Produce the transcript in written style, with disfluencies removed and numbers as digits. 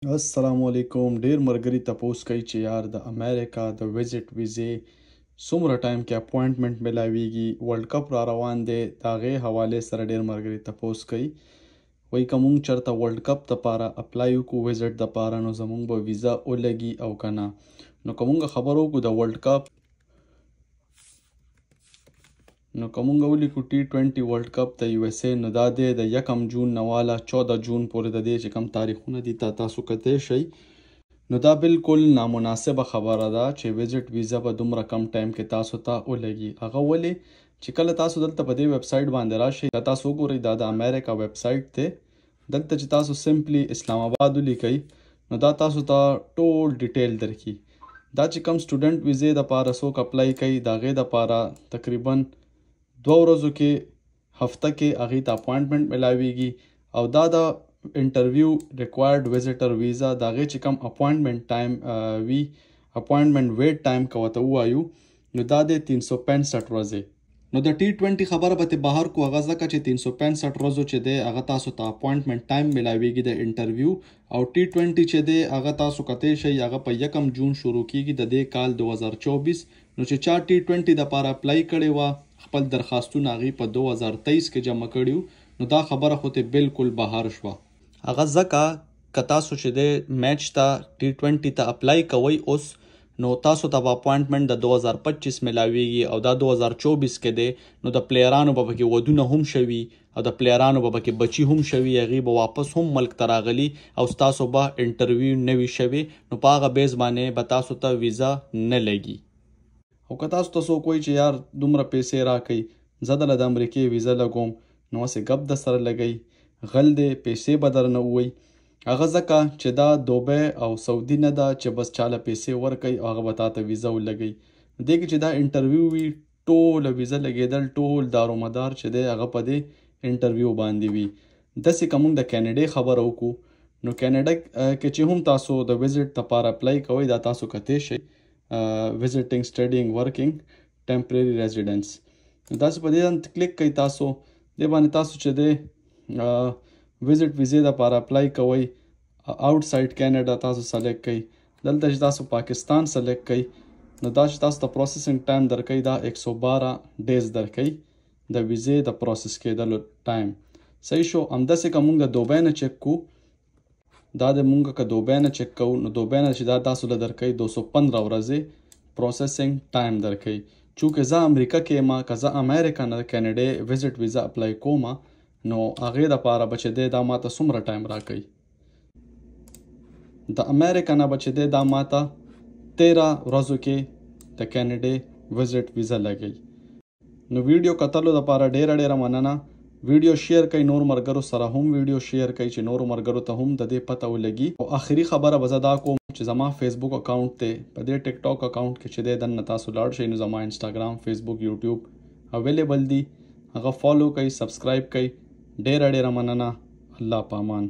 असलामुअलैकुम। ډیر مرګري تپوس کوي چې یار د امریکا د ویزټ ویزې څومره ټایم کې اپوینټمنټ ملاویږي، ورلد کپ را روان دی، د هغې حوالې سره ډیر مرګري تپوس کوي. وایي که مونږ چېرته ورلد کپ دپاره اپلای وکړو ویزټ دپاره نو زمونږ به ویزا ولګي او که نه. نو که مونږ خبره وکړو د ورلد کپ ولیکو T20 ورلد کپ د یو اس ای، نو دا دی د 1 جون نه واله 14 جون پورې د دې چې کم تاریخونه دي تاسو کتی شئ. نو دا بالکل نامناسبه خبره ده چې ویزټ ویزا به دومره کم ټایم کې تاسو ته ولګي. هغه ولې چې کله تاسو دلته په دې ویب سایټ باندې راشئ، دا تاسو وګورئ دا د امریکا ویب سایټ دی. دلته چې تاسو سمپلی اسلام آباد ولیکئ نو دا تاسو ته ټول ډیټیل درکړي. دا چې کم سټوډنټ ویزې دپاره څوک اپلای کوي د هغې دپاره تقریبا 2 ورځو کې هفته کې هغې ته اپوینټمنټ ملاویږي او دا د انټرویو ریکوایرډ ویزټر ویزا د هغې چې کم اپوینټمنټ ټایم وي، اپوینټمنټ ویټ ټایم که ورته ووایو نو دا دی 365 ورځې. نو د T20 خبره به ترې بهر کو، هغه ځکه چې 365 ورځو چې دی هغه تاسو ته اپوینټمنټ ټایم ملاویږي د انټرویو، او T20 چې دی هغه تاسو کتی شئ هغه په 1 جون شروع کیږي د دې کال 2024. نو چې چا T20 دپاره اپلای کړې وه خپل درخواستونه هغې په 2023 کې جمع کړي نو دا خبره خو ته بالکل بهر شوه. هغه ځکه که تاسو چې دی میچ ته T20 ته اپلای کوئ اوس نو تاسو ته به اپوینټمنټ د 2025 ملاویږي او دا 2024 کې دی. نو د پلیرانو به پکې ودونه هم شوي او د پلیرانو به پکې بچي هم شوي، هغې به واپس هم ملک ته راغلي او ستاسو به انټرویو نه وي شوی، نو په هغه بیس باندې به تاسو ته ویزا نه لګي. او که تاسو ته څوک وایي چې یار دومره پیسې راکئ زه دله د امریکې ویزا لګوم، نو هسې ګپ در سره لګئ، غل دی، پیسې به درنه ووایي. هغه ځکه چې دا دوبۍ او سعودي نه ده چې بس چاله پیسې ورکئ او هغه به تاته ویزا ولګئ. دې کې چې دا انټرویو وي ټوله ویزا لګېدل ټول دارومدار چې دی هغه په دې انټرویو باندې وي. داسې که موږ د کینیډې خبره وکړو نو کینیډا کې چې هم تاسو د ویزټ دپاره اپلای کوئ دا تاسو کتی شئ visiting studying working temporary residence. داسې په دې باندې کلیک کوئ، تاسو دې باندې تاسو چې دی ویزټ ویزې دپاره اپلای کوئ آوټ سایډ کینیډا تاسو سلیکټ کوئ. دلته چې تاسو پاکستان سلیکټ کوئ نو دا چې تاسو ته پروسیسنګ ټایم درکوي دا 112 ډیز درکوي د ویزې د پروسس کېدلو ټایم. صحیح شو. همداسې که مونږ د دوبۍ نه چک کوو، دا د مونږ که دوبۍ نه چک کوو نو دوبۍ نه چې دا تاسو له درکوي 215 ورځې پروسیسنګ ټایم درکوي. چونکې زه امریکا کې یم، که زه امریکا نه د کینیډې ویزټ ویزا اپلای کوم نو هغې دپاره به چې دی دا ماته څومره ټایم راکوي، د امریکا نه به چې دی دا ماته 13 ورځو کې د کینیډې ویزټ ویزا لګوي. نو ویډیو کتلو دپاره ډیره مننه. ویډیو شیر کوئ، نور مرګرو سره هم ویډیو شیر کوئ چې نورو مرګرو ته هم د دې پته ولګي. او آخري خبره به زه دا کوم چې زما فیسبوک اکاونټ دی، په دې ټیک ټاک اکاونټ کې چې دی دننه تاسو لاړ شئ نو زما انسټاګرام، فیسبوک، یوټیوب اویلیبل دي، هغه فالو کوئ، سبسکرایب کوئ. ډیره مننه. الله پامان.